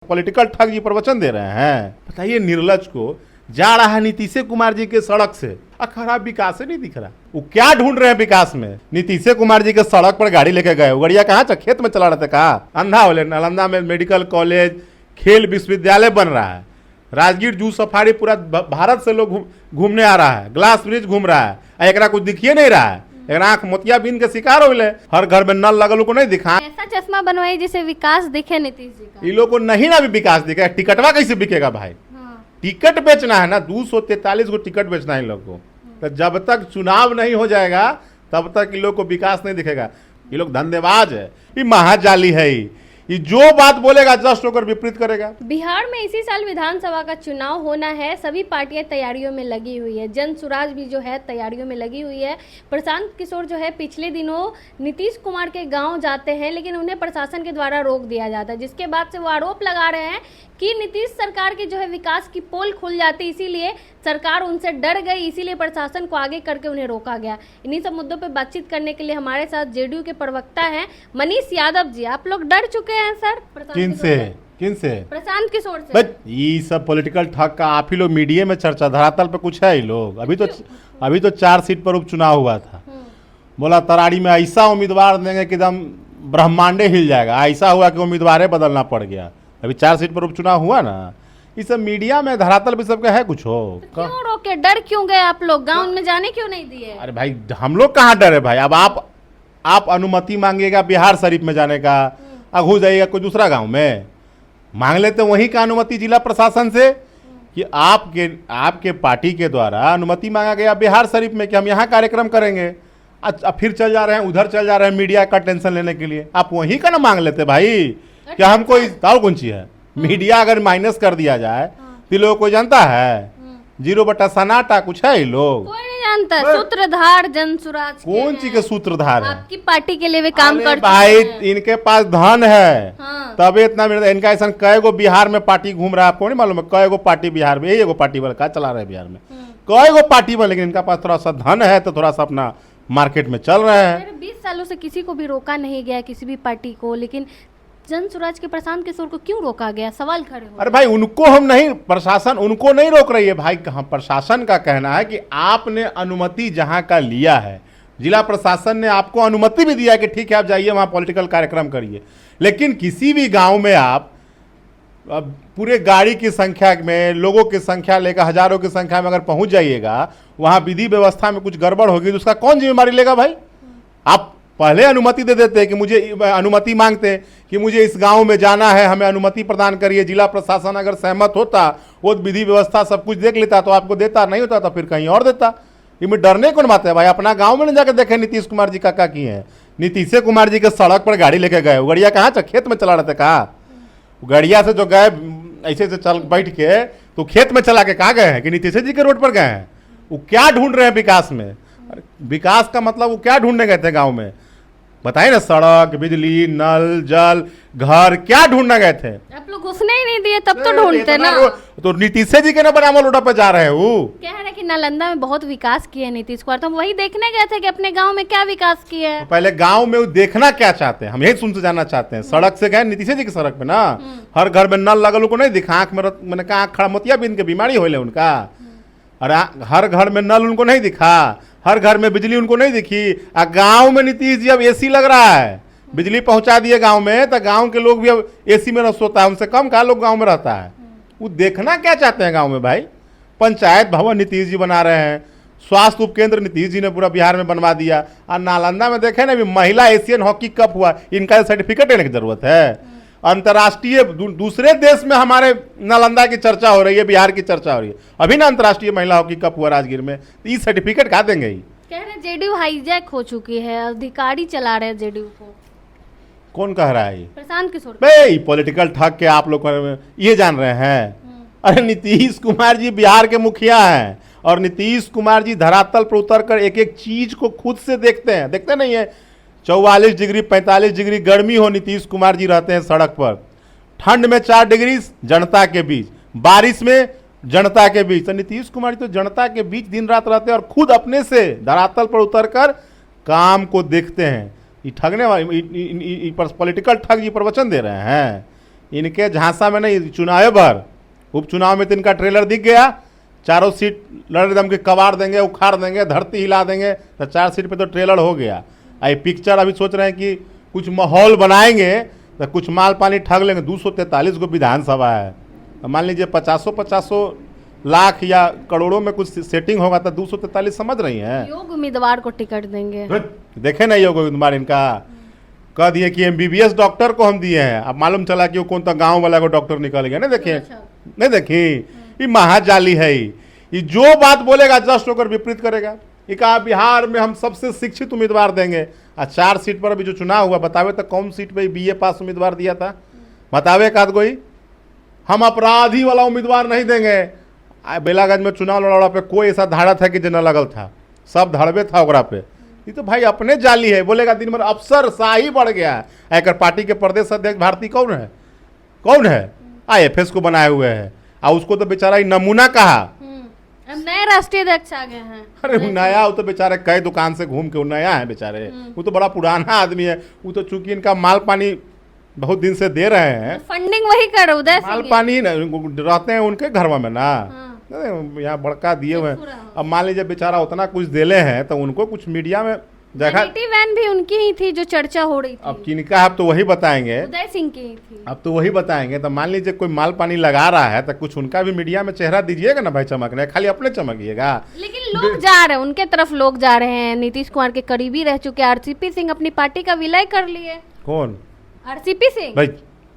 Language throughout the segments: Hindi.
पॉलिटिकल ठग जी प्रवचन दे रहे हैं। बताइए, निर्लज को जा रहा है नीतीश कुमार जी के सड़क से, खराब विकास से नहीं दिख रहा। वो क्या ढूंढ रहे हैं विकास में? नीतीश कुमार जी के सड़क पर गाड़ी लेके गए, गड़िया कहाँ खेत में चला रहे थे, कहा अंधा होले। नालंदा में मेडिकल कॉलेज, खेल विश्वविद्यालय बन रहा है, राजगीर जू सफारी पूरा भारत से लोग घूमने आ रहा है, ग्लास ब्रिज घूम रहा है, एकरा कुछ दिखिए नहीं रहा है। एक आंख मोतियाबिंद के शिकार हो गए, हर घर में नल लगल को नहीं दिखा। ऐसा चश्मा बनवाई जिससे विकास दिखे नीतीश जी का। ये लोग को नहीं ना भी विकास दिखे, टिकटवा कैसे बिकेगा भाई? टिकट बेचना है ना, 243 को टिकट बेचना है इन लोग को। तो जब तक चुनाव नहीं हो जाएगा तब तक इन लोग को विकास नहीं दिखेगा। ये लोग धंधेबाज है, ये महाजाली है। ये जो बात बोलेगा जस्ट होकर विपरीत करेगा। बिहार में इसी साल विधानसभा का चुनाव होना है, सभी पार्टियां तैयारियों में लगी हुई है। जन सुराज भी जो है तैयारियों में लगी हुई है। प्रशांत किशोर जो है पिछले दिनों नीतीश कुमार के गांव जाते हैं, लेकिन उन्हें प्रशासन के द्वारा रोक दिया जाता है, जिसके बाद से वो आरोप लगा रहे हैं कि नीतीश सरकार की जो है विकास की पोल खुल जाती, इसीलिए सरकार उनसे डर गई, इसीलिए प्रशासन को आगे करके उन्हें रोका गया। इन्हीं सब मुद्दों पे बातचीत करने के लिए हमारे साथ जेडीयू के प्रवक्ता हैं मनीष यादव जी। आप लोग डर चुके हैं सर? किन से? प्रशांत किशोर से। ये सब पॉलिटिकल ठग का आप ही लोग मीडिया में चर्चा, धरातल पे कुछ है? ये लोग अभी तो 4 सीट पर उपचुनाव हुआ था, बोला तराड़ी में ऐसा उम्मीदवार देंगे कि एकदम ब्रह्मांडे हिल जाएगा। ऐसा हुआ कि उम्मीदवार बदलना पड़ गया। अभी 4 सीट पर उपचुनाव हुआ ना, ये सब मीडिया में धरातल भी सबका है कुछ हो। तो क्यों रोके? डर क्यों गए आप लोग? गांव में जाने क्यों नहीं दिए? अरे भाई, हम लोग कहाँ डरे भाई? अब आप अनुमति मांगिएगा बिहार शरीफ में जाने का, घुस जाइएगा कोई दूसरा गांव में, मांग लेते वहीं का अनुमति जिला प्रशासन से कि आपके पार्टी के द्वारा अनुमति मांगा गया बिहार शरीफ में कि हम यहाँ कार्यक्रम करेंगे। अच्छा, फिर चल जा रहे हैं उधर, चल जा रहे हैं मीडिया का टेंशन लेने के लिए। आप वहीं का ना मांग लेते भाई, क्या हमको दाल कौन सी है? मीडिया अगर माइनस कर दिया जाए तो लोग कोई जानता है? 0 सन्नाटा कुछ है? ये लोग कोई नहीं जानता। सूत्रधार जन सुराज कौन चीज के सूत्रधार है? आपकी पार्टी के लिए वे काम कर भाई, इनके पास धन है, हाँ। तबे इतना इनका ऐसा कई गो बिहार में पार्टी घूम रहा है। आपको नहीं मालूम है कई गो पार्टी बिहार में? यही एगो पार्टी वाला का चला रहे बिहार में, कई गो पार्टी में, लेकिन इनका पास थोड़ा सा धन है तो थोड़ा सा अपना मार्केट में चल रहे हैं। 20 सालों से किसी को भी रोका नहीं गया, किसी भी पार्टी को, लेकिन जन सुराज के प्रशांत किशोर को क्यों रोका गया? सवाल खड़े हो। अरे भाई, उनको हम नहीं, प्रशासन उनको नहीं रोक रही है भाई। कहाँ प्रशासन का कहना है कि आपने अनुमति जहां का लिया है, जिला प्रशासन ने आपको अनुमति भी दिया कि ठीक है आप जाइए वहां पॉलिटिकल कार्यक्रम करिए, लेकिन किसी भी गांव में आप पूरे गाड़ी की संख्या में, लोगों की संख्या लेकर हजारों की संख्या में अगर पहुंच जाइएगा, वहां विधि व्यवस्था में कुछ गड़बड़ होगी तो उसका कौन जिम्मेदारी लेगा भाई? आप पहले अनुमति दे देते कि मुझे अनुमति मांगते कि मुझे इस गांव में जाना है, हमें अनुमति प्रदान करिए। जिला प्रशासन अगर सहमत होता, वो विधि व्यवस्था सब कुछ देख लेता तो आपको देता, नहीं होता तो फिर कहीं और देता। इनमें डरने कौन बात है भाई? अपना गांव में नहीं जाकर देखे नीतीश कुमार जी का की है। नीतीश कुमार जी के सड़क पर गाड़ी लेके गए, गड़िया कहाँ खेत में चला रहे थे, कहा गड़िया से जो गए ऐसे से चल बैठ के तो खेत में चला के कहा गए हैं कि नीतीश जी के रोड पर गए हैं? वो क्या ढूंढ रहे हैं विकास में? विकास का मतलब वो क्या ढूंढने गए थे गांव में? बताइए ना, सड़क, बिजली, नल, जल, घर, क्या ढूंढने गए थे? आप लोग घुसने ही नहीं दिए तब तो ढूंढते ना। तो नीतीश जी के ना बराबर रोड पे जा रहे हैं। वो कह रहे हैं कि नालंदा में बहुत विकास किए हैं नीतीश कुमार, तो हम वही देखने गए थे कि अपने गांव में क्या विकास किए हैं। तो पहले गांव में वो देखना क्या चाहते हैं, हम यही सुन से जानना चाहते हैं। सड़क से गए नीतीश जी की सड़क पे ना, हर घर में नल लगल को नहीं दिखा, आंख में मैंने कहा खड़ा मोतियाबिंद के बीमारी होले उनका, और हर घर में नल उनको नहीं दिखा, हर घर में बिजली उनको नहीं दिखी। गांव में नीतीश जी अब एसी लग रहा है, बिजली पहुंचा दिए गांव में, तो गांव के लोग भी अब एसी में न सोता है, उनसे कम का लोग गांव में रहता है। वो देखना क्या चाहते हैं गांव में भाई? पंचायत भवन नीतीश जी बना रहे हैं, स्वास्थ्य उपकेंद्र नीतीश जी ने पूरा बिहार में बनवा दिया। और नालंदा में देखे ना, महिला एशियन हॉकी कप हुआ, इनका सर्टिफिकेट लेने की जरूरत है? अंतर्राष्ट्रीय दूसरे देश में हमारे नालंदा की चर्चा हो रही है, बिहार की चर्चा हो रही है। अभी ना अंतर्राष्ट्रीय महिला हॉकी कप हुआ राजगीर में, तो ये सर्टिफिकेट कहाँ देंगे? ही कह रहे जेडीयू हाईजैक हो चुकी है, अधिकारी चला रहे हैं जेडीयू को। कौन कह रहा है? ये प्रशांत किशोर। भाई, पॉलिटिकल ठग के आप लोग ये जान रहे हैं? अरे नीतीश कुमार जी बिहार के मुखिया हैं, और नीतीश कुमार जी धरातल पर उतर कर एक एक चीज को खुद से देखते हैं। देखते नहीं है? 44 डिग्री 45 डिग्री गर्मी हो, नीतीश कुमार जी रहते हैं सड़क पर। ठंड में 4 डिग्री जनता के बीच, बारिश में जनता के बीच। तो नीतीश कुमार जी तो जनता के बीच दिन रात रहते हैं और खुद अपने से धरातल पर उतरकर काम को देखते हैं। ये ठगने वाले पॉलिटिकल ठग जी प्रवचन दे रहे हैं इनके झांसा में नहीं, चुनाव भर उपचुनाव में तो इनका ट्रेलर दिख गया, चारों सीट लड़ दम के कबाड़ देंगे, उखाड़ देंगे, धरती हिला देंगे, तो 4 सीट पे तो ट्रेलर हो गया। ये पिक्चर अभी सोच रहे हैं कि कुछ माहौल बनाएंगे तो कुछ माल पानी ठग लेंगे। 243 को विधानसभा है, तो मान लीजिए 50 लाख या करोड़ों में कुछ सेटिंग होगा तो 243 समझ रही हैं। योग उम्मीदवार को टिकट देंगे। देखे नहीं योग उम्मीदवार इनका कह दिए कि MBBS डॉक्टर को हम दिए हैं, अब मालूम चला कि वो कौन सा गांव वाला को डॉक्टर निकल गया। नहीं देखे, नहीं देखी, ये महाजाली है। ये जो बात बोलेगा जस्ट होकर विपरीत करेगा। ये कहा बिहार में हम सबसे शिक्षित उम्मीदवार देंगे, और 4 सीट पर अभी जो चुनाव हुआ बतावे तो कौन सीट पे BA पास उम्मीदवार दिया था, बतावे एकाध कोई। हम अपराधी वाला उम्मीदवार नहीं देंगे। बेलागंज में चुनाव लड़ा पे कोई ऐसा धाड़ा था कि जो न लगल था, सब धड़बे था ओकरा पे। ये तो भाई अपने जाली है, बोलेगा दिन भर अफसर शाही बढ़ गया है। एक पार्टी के प्रदेश अध्यक्ष भारती कौन है, कौन है? IFS को बनाए हुए है, और उसको तो बेचारा ही नमूना कहा। अब नए राष्ट्रीय अध्यक्ष आ गए हैं। अरे वो नया, वो तो बेचारे कई दुकान से घूम के वो नया है बेचारे, वो तो बड़ा पुराना आदमी है। वो तो चूंकि इनका माल पानी बहुत दिन से दे रहे हैं, फंडिंग वही कर उदय माल पानी रहते हैं उनके घर में ना, यहाँ बड़का दिए हुए हैं। अब मान लीजिए बेचारा उतना कुछ देले हैं तो उनको कुछ मीडिया में देखा। वैन भी उनकी ही थी जो चर्चा हो रही थी। अब किनका आप तो वही बताएंगे, उदय सिंह की ही थी। अब तो वही बताएंगे। तो मान लीजिए कोई माल पानी लगा रहा है तो कुछ उनका भी मीडिया में चेहरा दीजिएगा ना भाई, चमकने, खाली अपने चमकिएगा। लेकिन लोग जा रहे हैं, उनके तरफ लोग जा रहे हैं। नीतीश कुमार के करीबी रह चुके RCP सिंह अपनी पार्टी का विलय कर लिए। कौन RCP सिंह भाई?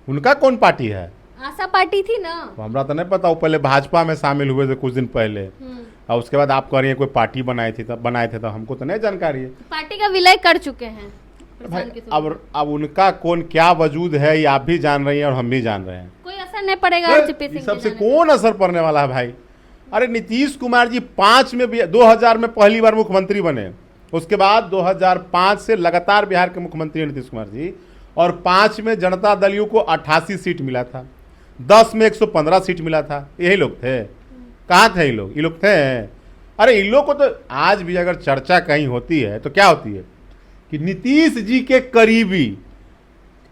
उनका कौन पार्टी है? आशा पार्टी थी ना। हमरा तो नहीं पता, वो पहले भाजपा में शामिल हुए थे कुछ दिन पहले, और उसके बाद आप कह रही है कोई पार्टी बनाए थे तो हमको तो नहीं जानकारी है। पार्टी का विलय कर चुके हैं भाई। अब उनका कौन क्या वजूद है ये आप भी जान रही हैं और हम भी जान रहे हैं। कोई असर नहीं पड़ेगा RCP सिंह सबसे कौन असर पड़ने वाला है भाई? अरे नीतीश कुमार जी 2000 में पहली बार मुख्यमंत्री बने, उसके बाद 2005 से लगातार बिहार के मुख्यमंत्री हैं नीतीश कुमार जी, और 5 में जनता दल यू को 88 सीट मिला था, 10 में 115 सीट मिला था। यही लोग थे। कहाँ थे ये लोग? ये लोग थे। अरे इन लोग को तो आज भी अगर चर्चा कहीं होती है तो क्या होती है कि नीतीश जी के करीबी।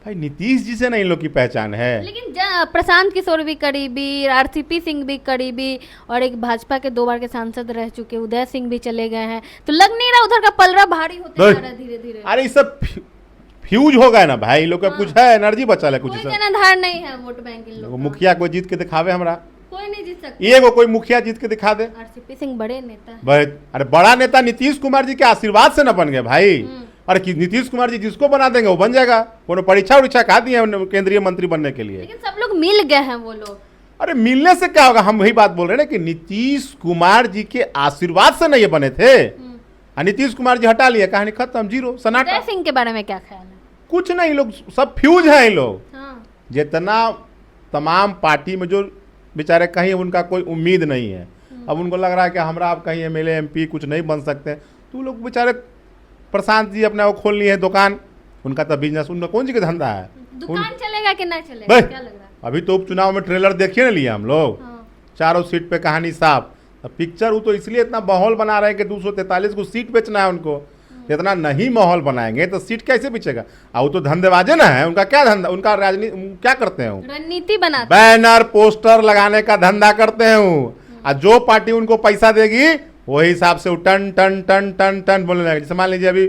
भाई नीतीश जी से ना इन लोग की पहचान है। लेकिन प्रशांत किशोर भी करीबी, RCP सिंह भी करीबी, और एक भाजपा के 2 बार के सांसद रह चुके उदय सिंह भी चले गए हैं। तो लग नहीं रहा उधर का पलड़ा भारी होते जा रहा है धीरे धीरे। अरे ये सब फ्यूज हो गए ना भाई, लोग का कुछ है, एनर्जी बचल है कुछ। कोई जनाधार नहीं है वोट बैंक इन लोग का। मुखिया कोई जीत के दिखावे, हमरा कोई नहीं जीत सकता। ये कोई मुखिया जीत के दिखा दे। RCP सिंह बड़े नेता है। अरे बड़ा नेता नीतीश कुमार जी के आशीर्वाद से न बन गए भाई। अरे कि नीतीश कुमार जी जिसको बना देंगे वो बन जाएगा। कोनो परीक्षा उरीक्षा कहा दिए केंद्रीय मंत्री बनने के लिए? लेकिन सब लोग मिल गए हैं वो लोग। अरे मिलने से क्या होगा? हम वही बात बोल रहे हैं ना कि नीतीश कुमार जी के आशीर्वाद से नहीं बने थे, और नीतीश कुमार जी हटा लिया, कहानी खत्म, जीरो, सन्नाटा। उदय सिंह के बारे में क्या ख्याल है? कुछ नहीं, लोग सब फ्यूज हैं ये लोग। हाँ। जितना तमाम पार्टी में जो बेचारे कहीं उनका कोई उम्मीद नहीं है, अब उनको लग रहा है कि हमरा आप कहीं MLA MP कुछ नहीं बन सकते, तो लोग बेचारे प्रशांत जी अपने वो खोल लिए है दुकान, उनका तो बिजनेस, उनका कौन सी का धंधा है? दुकान चलेगा कि नहीं चलेगा, क्या लग रहा है? अभी तो उपचुनाव में ट्रेलर देखिए ना लिया हम लोग। हाँ। 4 सीट पे कहानी साफ। पिक्चर वो तो इसलिए इतना माहौल बना रहे हैं कि 243 को सीट बेचना है उनको। इतना नहीं माहौल बनाएंगे तो सीट कैसे बेचेगा? वो तो धंधेबाजे ना है, उनका क्या धंधा, उनका राजनीति क्या करते हैं? रणनीति बनाते, बैनर पोस्टर लगाने का धंधा करते हैं वो। और जो पार्टी उनको पैसा देगी वही हिसाब से वो टन टन टन टन टन बोलने लगेगी। जैसे मान लीजिए अभी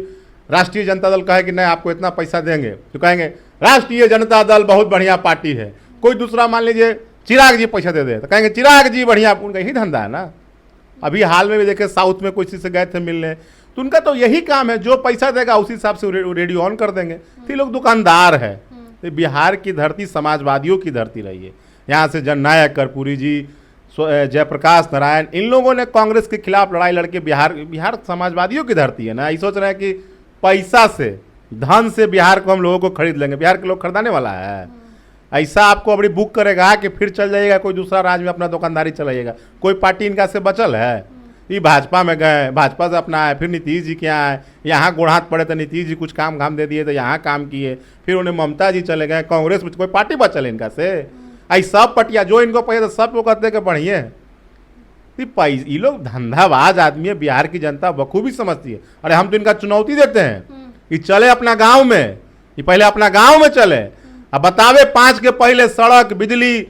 राष्ट्रीय जनता दल कहे कि नहीं आपको इतना पैसा देंगे, तो कहेंगे राष्ट्रीय जनता दल बहुत बढ़िया पार्टी है। कोई दूसरा मान लीजिए चिराग जी पैसा दे दे तो कहेंगे चिराग जी बढ़िया, उनका यही धंधा है ना। अभी हाल में भी देखे साउथ में किसी से गए थे मिलने, तो उनका तो यही काम है, जो पैसा देगा उसी हिसाब से रेडियो ऑन कर देंगे। तो लोग दुकानदार है। तो बिहार की धरती समाजवादियों की धरती रही है। यहाँ से जननायक कर्पूरी जी, जयप्रकाश नारायण, इन लोगों ने कांग्रेस के खिलाफ लड़ाई लड़के बिहार समाजवादियों की धरती है ना। ये सोच रहे हैं कि पैसा से, धन से बिहार को हम लोगों को खरीद लेंगे। बिहार के लोग खरीदाने वाला है? ऐसा आपको अभी बुक करेगा कि फिर चल जाइएगा कोई दूसरा राज्य में अपना दुकानदारी चलाइएगा। कोई पार्टी इनका से बचल है? ये भाजपा में गए, भाजपा से अपना आए, फिर नीतीश जी के आए, यहाँ गोड़ हाथ पड़े तो नीतीश जी कुछ काम घाम दे दिए तो यहाँ काम किए, फिर उन्हें ममता जी चले गए कांग्रेस में। कोई पार्टी बचल इनका से? आई सब पटिया जो इनको पैसा सब वो कहते हैं बढ़िए। ये लोग धंधाबाज आदमी है, बिहार की जनता बखूबी समझती है। अरे हम तो इनका चुनौती देते हैं कि चले अपना गाँव में, ये पहले अपना गाँव में चले, अब बतावे 5 के पहले सड़क, बिजली,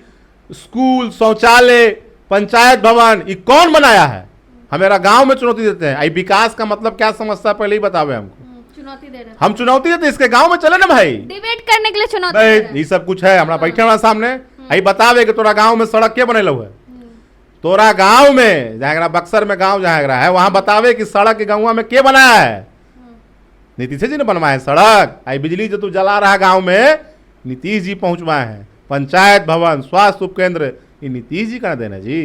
स्कूल, शौचालय, पंचायत भवन ये कौन बनाया है? हमारा गांव में चुनौती देते हैं। आई विकास का मतलब क्या समझता है पहले ही बतावे हमको। चुनौती दे रहे हम चुनौती देते इसके गांव में चले ना भाई, डिबेट करने के लिए चुनौती भाई दे रहे हैं। ये सब कुछ है हमारा बैठे हमारा सामने। आई बतावे कि तोरा गांव में सड़क के बने है, तोरा गांव में जहाँ बक्सर में गांव जहाँ है वहां बतावे कि सड़क के गाँव में के बनाया है? नीतीश जी ने बनवाए सड़क। आई बिजली जो तू जला रहा गांव में नीतीश जी पहुंचवाए हैं। पंचायत भवन, स्वास्थ्य उपकेंद्र ये नीतीश जी का देना जी।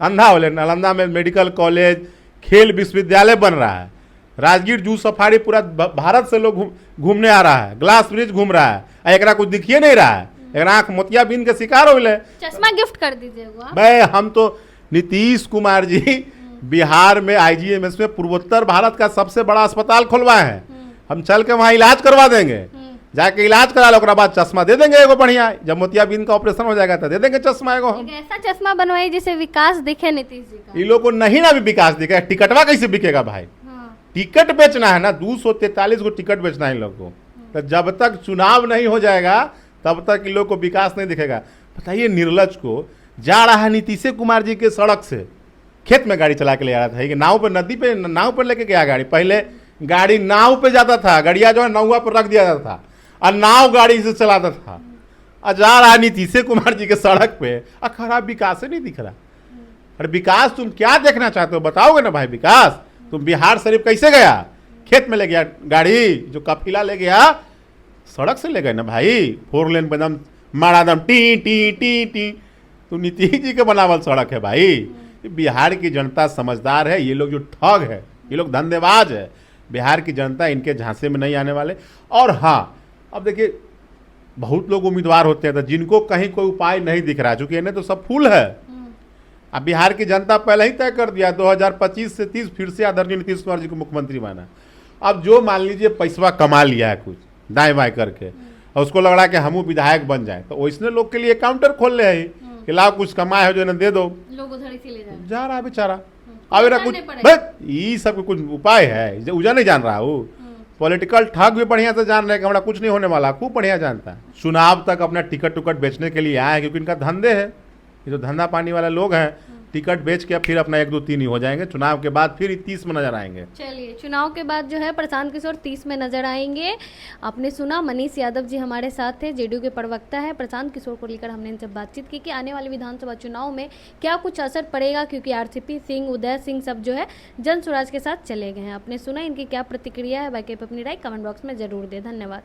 अंधा होले, नालंदा में मेडिकल कॉलेज, खेल विश्वविद्यालय बन रहा है, राजगीर जू सफारी पूरा भारत से लोग घूमने आ रहा है, ग्लास ब्रिज घूम रहा है, एकरा कुछ दिखिए नहीं रहा है, एक आंख मोतियाबिंद के शिकार हो गए। चश्मा गिफ्ट कर दीजिएगा भाई हम तो नीतीश कुमार जी बिहार में IGMS में पूर्वोत्तर भारत का सबसे बड़ा अस्पताल खुलवाए हैं। हम चल के वहाँ इलाज करवा देंगे, जाके इलाज करा लो, ओकरा बाद चश्मा दे देंगे एगो बढ़िया। जब मोतियाबिंद का ऑपरेशन हो जाएगा तो दे देंगे चश्मा एगो हम। एक ऐसा चश्मा बनवाइए जिससे विकास दिखे नीतीश जी का। इन लोग को नहीं ना भी विकास दिखेगा, टिकटवा कैसे बिकेगा भाई? हाँ। टिकट बेचना है ना, 243 को टिकट बेचना है इन लोग को। तो जब तक चुनाव नहीं हो जाएगा तब तक इन लोग को विकास नहीं दिखेगा। बताइए निर्लज को जा रहा है नीतीश कुमार जी के सड़क से, खेत में गाड़ी चला के ले आ रहा था, कि नाव पर, नदी पे नाव पर लेके गया गाड़ी। पहले गाड़ी नाव पे जाता था, गड़िया जो है नौवा पर रख दिया जाता था और नाव गाड़ी से चलाता था। और जा रहा है नीतीश कुमार जी के सड़क पे और खराब विकास नहीं दिख रहा। अरे विकास तुम क्या देखना चाहते हो बताओगे ना भाई? विकास तुम बिहार शरीफ कैसे गया? खेत में ले गया गाड़ी, जो काफिला ले गया सड़क से ले गए ना भाई, 4 लेन पे एकदम मारा दम टी टी टी टी। तो नीतीश जी के बनावल सड़क है भाई। बिहार की जनता समझदार है, ये लोग जो ठग है, ये लोग धंधेबाज है। बिहार की जनता इनके झांसे में नहीं आने वाले। और हाँ, अब देखिए बहुत लोग उम्मीदवार होते हैं तो जिनको कहीं कोई उपाय नहीं दिख रहा, चूंकि इन्हें तो सब फूल है। अब बिहार की जनता पहले ही तय कर दिया 2025 से 30 फिर से आदरणीय नीतीश कुमार जी को मुख्यमंत्री माना। अब जो मान लीजिए पैसा कमा लिया है कुछ दाएं बाएं करके और उसको लग रहा है कि हम विधायक बन जाए, तो वैसने लोग के लिए काउंटर खोल ले है कि लाओ कुछ कमाए हो जो इन्हें दे दो। लोग उधर ही ले जाए। जा रहा है बेचारा। अब इधर कुछ ये सब कुछ उपाय है, उजा नहीं जान रहा वो पॉलिटिकल ठग भी बढ़िया से जान रहे हैं कि हमारा कुछ नहीं होने वाला, खूब बढ़िया जानता है। चुनाव तक अपना टिकट टुकट बेचने के लिए आए हैं, क्योंकि इनका धंधे है, ये जो धंधा पानी वाले लोग हैं टिकट बेच के फिर अपना 1 2 3 ही हो जाएंगे। चुनाव के बाद फिर 30 में नजर आएंगे। चलिए, चुनाव के बाद जो है प्रशांत किशोर 30 में नजर आएंगे। आपने सुना, मनीष यादव जी हमारे साथ थे, जेडीयू के प्रवक्ता है। प्रशांत किशोर को लेकर हमने इनसे बातचीत की कि आने वाले विधानसभा चुनाव में क्या कुछ असर पड़ेगा, क्योंकि RCP सिंह, उदय सिंह सब जो है जन स्वराज के साथ चले गए हैं। आपने सुना इनकी क्या प्रतिक्रिया है, बाकी अपनी राय कमेंट बॉक्स में जरूर दें। धन्यवाद।